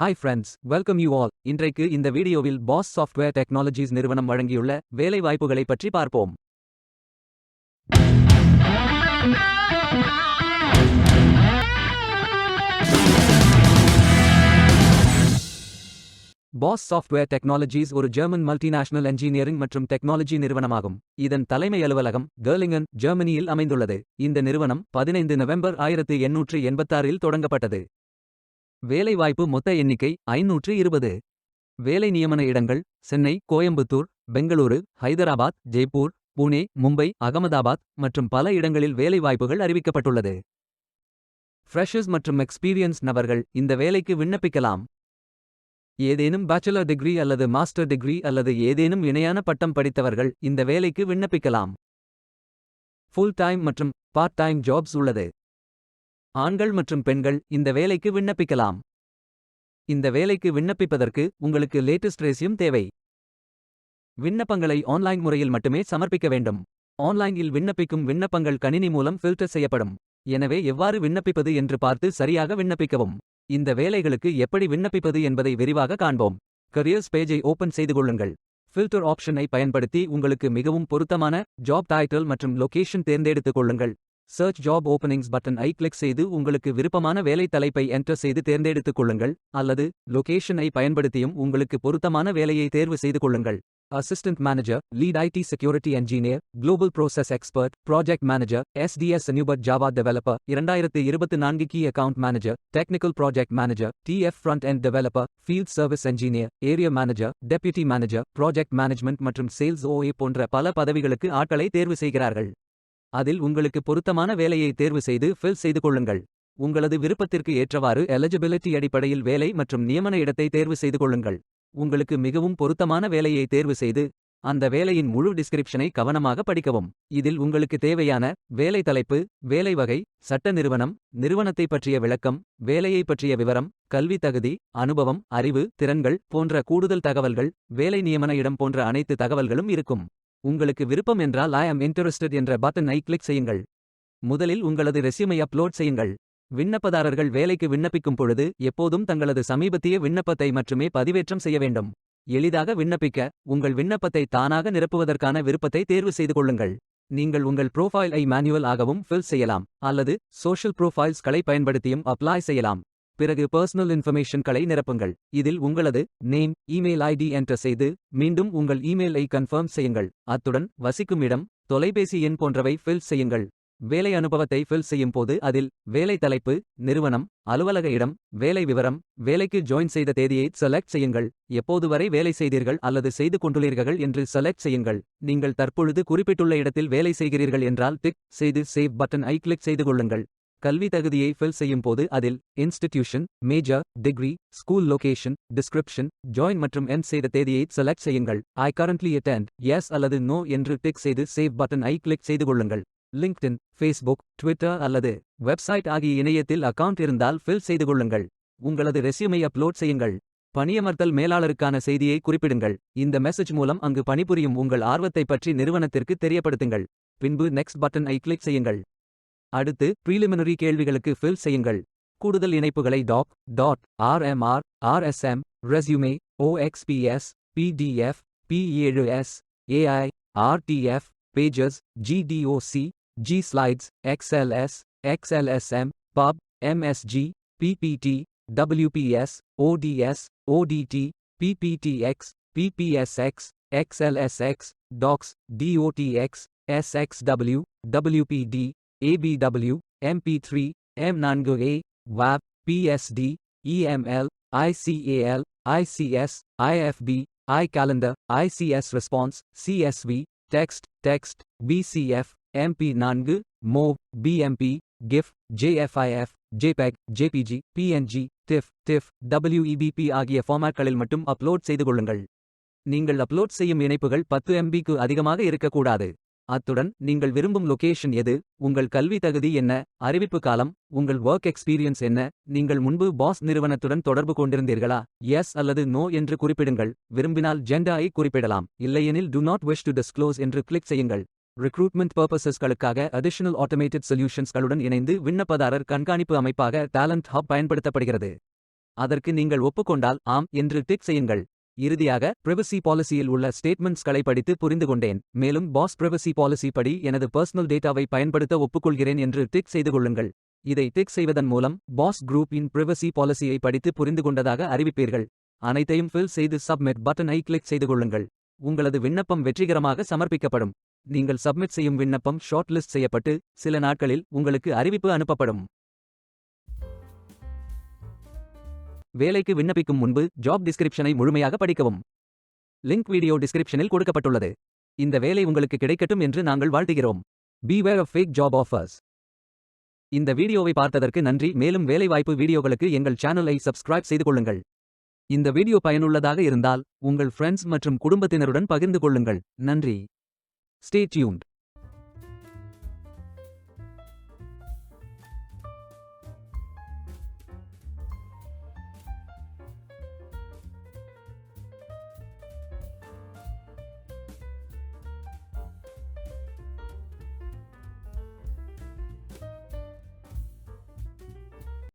Hi friends, welcome you all. இன்றைக்கு இந்த வீடியோவில் பாஸ் சாஃப்ட்வேர் டெக்னாலஜிஸ் நிறுவனம் வழங்கியுள்ள வேலை வாய்ப்புகளை பற்றி பார்ப்போம். பாஸ் சாஃப்ட்வேர் டெக்னாலஜிஸ் ஒரு ஜெர்மன் மல்டிநேஷனல் என்ஜினியரிங் மற்றும் டெக்னாலஜி நிறுவனமாகும். இதன் தலைமை அலுவலகம் கர்லிங்கன், ஜெர்மனியில் அமைந்துள்ளது. இந்த நிறுவனம் 15 நவம்பர் 1886இல் தொடங்கப்பட்டது. வேலைவாய்ப்பு மொத்த எண்ணிக்கை 520. வேலை நியமன இடங்கள் சென்னை, கோயம்புத்தூர், பெங்களூரு, ஹைதராபாத், ஜெய்ப்பூர், புனே, மும்பை, அகமதாபாத் மற்றும் பல இடங்களில் வேலைவாய்ப்புகள் அறிவிக்கப்பட்டுள்ளது. ஃப்ரெஷர்ஸ் மற்றும் எக்ஸ்பீரியன்ஸ் நபர்கள் இந்த வேலைக்கு விண்ணப்பிக்கலாம். ஏதேனும் பேச்சுலர் டிகிரி அல்லது மாஸ்டர் டிகிரி அல்லது ஏதேனும் இணையான பட்டம் படித்தவர்கள் இந்த வேலைக்கு விண்ணப்பிக்கலாம். ஃபுல் டைம் மற்றும் பார்ட் டைம் ஜாப்ஸ் உள்ளது. ஆண்கள் மற்றும் பெண்கள் இந்த வேலைக்கு விண்ணப்பிக்கலாம். இந்த வேலைக்கு விண்ணப்பிப்பதற்கு உங்களுக்கு லேட்டஸ்ட் ரெஸ்யூம் தேவை. விண்ணப்பங்களை ஆன்லைன் முறையில் மட்டுமே சமர்ப்பிக்க வேண்டும். ஆன்லைனில் விண்ணப்பிக்கும் விண்ணப்பங்கள் கணினி மூலம் ஃபில்டர் செய்யப்படும். எனவே எவ்வாறு விண்ணப்பிப்பது என்று பார்த்து சரியாக விண்ணப்பிக்கவும். இந்த வேலைகளுக்கு எப்படி விண்ணப்பிப்பது என்பதை விரிவாக காண்போம். கரியர்ஸ் பேஜை ஓபன் செய்து கொள்ளுங்கள். ஃபில்டர் ஆப்ஷனை பயன்படுத்தி உங்களுக்கு மிகவும் பொருத்தமான ஜாப் டைட்டில் மற்றும் லொகேஷன் தேர்ந்தெடுத்துக் கொள்ளுங்கள். சர்ச் ஜாப் ஓப்பனிங்ஸ் பட்டனை கிளிக் செய்து உங்களுக்கு விருப்பமான வேலை தலைப்பை என்டர் செய்து தேர்ந்தெடுத்துக் கொள்ளுங்கள், அல்லது லொகேஷனை பயன்படுத்தியும் உங்களுக்கு பொருத்தமான வேலையை தேர்வு செய்து கொள்ளுங்கள். Assistant manager, lead IT security engineer, global process expert, project manager, SDS அன்யூபட் Java developer, 2024 key account manager, technical project manager, TF front end developer, field service engineer, area manager, deputy manager, project management மற்றும் sales OA போன்ற பல பதவிகளுக்கு ஆட்களை தேர்வு செய்கிறார்கள். அதில் உங்களுக்கு பொருத்தமான வேலையை தேர்வு செய்து ஃபில் செய்து கொள்ளுங்கள். உங்களது விருப்பத்திற்கு ஏற்றவாறு எலிஜிபிலிட்டி அடிப்படையில் வேலை மற்றும் நியமன இடத்தை தேர்வு செய்து கொள்ளுங்கள். உங்களுக்கு மிகவும் பொருத்தமான வேலையை தேர்வு செய்து அந்த வேலையின் முழு டிஸ்கிரிப்ஷனை கவனமாக படிக்கவும். இதில் உங்களுக்கு தேவையான வேலை தலைப்பு, வேலை வகை, சட்ட நிறுவனம், நிறுவனத்தை பற்றிய விளக்கம், வேலையை பற்றிய விவரம், கல்வி தகுதி, அனுபவம், அறிவு, திறன்கள் போன்ற கூடுதல் தகவல்கள், வேலை நியமன இடம் போன்ற அனைத்து தகவல்களும் இருக்கும். உங்களுக்கு விருப்பம் என்றால் ஐ அம் இன்ட்ரெஸ்டட் என்ற பட்டனை கிளிக் செய்யுங்கள். முதலில் உங்களது ரெஸ்யூமை அப்லோட் செய்யுங்கள். விண்ணப்பதாரர்கள் வேலைக்கு விண்ணப்பிக்கும் பொழுது எப்போதும் தங்களது சமீபத்திய விண்ணப்பத்தை மட்டுமே பதிவேற்றம் செய்ய வேண்டும். எளிதாக விண்ணப்பிக்க உங்கள் விண்ணப்பத்தை தானாக நிரப்புவதற்கான விருப்பத்தை தேர்வு செய்து கொள்ளுங்கள். நீங்கள் உங்கள் ப்ரோஃபைலை மேனுவல் ஆகவும் ஃபில் செய்யலாம், அல்லது சோஷியல் ப்ரோஃபைல்ஸ்களை பயன்படுத்தியும் அப்ளை செய்யலாம். பிறகு பர்சனல் இன்ஃபர்மேஷன்களை நிரப்புங்கள். இதில் உங்களது நேம், இமெயில் ஐடி என்டர் செய்து மீண்டும் உங்கள் இமெயிலை கன்ஃபர்ம் செய்யுங்கள். அத்துடன் வசிக்கும் இடம், தொலைபேசி எண் போன்றவை ஃபில் செய்யுங்கள். வேலை அனுபவத்தை ஃபில் செய்யும் போது அதில் வேலை தலைப்பு, நிறுவனம், அலுவலக இடம், வேலை விவரம், வேலைக்கு ஜாயின் செய்த தேதியை செலக்ட் செய்யுங்கள். எப்போது வரை வேலை செய்தீர்கள் அல்லது செய்து கொண்டுள்ளீர்கள் என்று செலக்ட் செய்யுங்கள். நீங்கள் தற்பொழுது குறிப்பிட்டுள்ள இடத்தில் வேலை செய்கிறீர்கள் என்றால் டிக் செய்து சேவ் பட்டனை கிளிக் செய்து கொள்ளுங்கள். கல்வி தகுதியை ஃபில் செய்யும் போது அதில் institution, major, degree, school location, description, join மற்றும் எண்ட் செய்த தேதியை செலக்ட் செய்யுங்கள். ஐ கரண்ட்லி அட்டெண்ட் எஸ் அல்லது நோ என்று டிக் செய்து சேவ் பட்டனை கிளிக் செய்து கொள்ளுங்கள். லிங்க்டின், ஃபேஸ்புக், ட்விட்டர் அல்லது வெப்சைட் ஆகிய இணையத்தில் அக்கவுண்ட் இருந்தால் ஃபில் செய்து கொள்ளுங்கள். உங்களது ரெஸ்யூமை அப்லோட் செய்யுங்கள். பணியமர்த்தல் மேலாளருக்கான செய்தியை குறிப்பிடுங்கள். இந்த மெசேஜ் மூலம் அங்கு பணிபுரியும் உங்கள் ஆர்வத்தை பற்றி நிறுவனத்திற்கு தெரியப்படுத்துங்கள். பின்பு நெக்ஸ்ட் பட்டனை கிளிக் செய்யுங்கள். அடுத்து ப்ரீலிமினரி கேள்விகளுக்கு ஃபில் செய்யுங்கள். கூடுதல் இணைப்புகளை RMR, RSM, resume, OXPS, PDF, P7S, AI, RTF, Pages, GDOC, G-Slides, XLS, XLSM, PUB, MSG, PPT, WPS, ODS, ODT, PPTX, PPSX, XLSX, DOCS, DOTX, SXW, WPD, ABW, MP3, M4A, WAV, PSD, EML, ICAL, ICS, IFB, iCalendar, ICS Response, CSV, Text, BCF, MP4, MOV, BMP, GIF, JFIF, JPEG, JPG, PNG, TIFF, WEBP ஆகிய ஃபார்மேட்களில் மட்டும் upload செய்து கொள்ளுங்கள். நீங்கள் upload செய்யும் இணைப்புகள் 10 MBக்கு அதிகமாக இருக்கக்கூடாது. அத்துடன் நீங்கள் விரும்பும் லொகேஷன் எது, உங்கள் கல்வி தகுதி என்ன, அறிவிப்பு காலம், உங்கள் ஒர்க் எக்ஸ்பீரியன்ஸ் என்ன, நீங்கள் முன்பு பாஸ் நிறுவனத்துடன் தொடர்பு கொண்டிருந்தீர்களா, எஸ் அல்லது நோ என்று குறிப்பிடுங்கள். விரும்பினால் ஜெண்டரை குறிப்பிடலாம். இல்லையெனில் do not wish to disclose என்று கிளிக் செய்யுங்கள். ரிக்ரூட்மெண்ட் பர்பசஸ்களுக்காக அடிஷனல் ஆட்டோமேட்டட் சொல்யூஷன்ஸ்களுடன் இணைந்து விண்ணப்பதாரர் கண்காணிப்பு அமைப்பாக டேலண்ட் ஹப் பயன்படுத்தப்படுகிறது. அதற்கு நீங்கள் ஒப்புக்கொண்டால் ஆம் என்று டிக் செய்யுங்கள். இறுதியாக பிரைவசி பாலிசியில் உள்ள ஸ்டேட்மெண்ட்ஸ்களை படித்து புரிந்து கொண்டேன். மேலும் பாஸ் பிரைவசி பாலிசி படி எனது பர்சனல் டேட்டாவை பயன்படுத்த ஒப்புக்கொள்கிறேன் என்று டிக் செய்து கொள்ளுங்கள். இதை டிக் செய்வதன் மூலம் பாஸ் குரூப் இன் பிரைவசி பாலிசியை படித்து புரிந்து கொண்டதாக அறிவிப்பீர்கள். அனைத்தையும் ஃபில் செய்து சப்மிட் பட்டனை கிளிக் செய்து கொள்ளுங்கள். உங்களது விண்ணப்பம் வெற்றிகரமாக சமர்ப்பிக்கப்படும். நீங்கள் சப்மிட் செய்யும் விண்ணப்பம் ஷார்ட் லிஸ்ட் செய்யப்பட்டு சில நாட்களில் உங்களுக்கு அறிவிப்பு அனுப்பப்படும். வேலைக்கு விண்ணப்பிக்கும் முன்பு ஜாப் டிஸ்கிரிப்ஷனை முழுமையாக படிக்கவும். லிங்க் வீடியோ டிஸ்கிரிப்ஷனில் கொடுக்கப்பட்டுள்ளது. இந்த வேலை உங்களுக்கு கிடைக்கட்டும் என்று நாங்கள் வாழ்த்துகிறோம். Beware of fake job offers. இந்த வீடியோவை பார்த்ததற்கு நன்றி. மேலும் வேலைவாய்ப்பு வீடியோகளுக்கு எங்கள் சேனலை சப்ஸ்கிரைப் செய்து கொள்ளுங்கள். இந்த வீடியோ பயனுள்ளதாக இருந்தால் உங்கள் ஃப்ரெண்ட்ஸ் மற்றும் குடும்பத்தினருடன் பகிர்ந்து கொள்ளுங்கள். நன்றி. Stay tuned.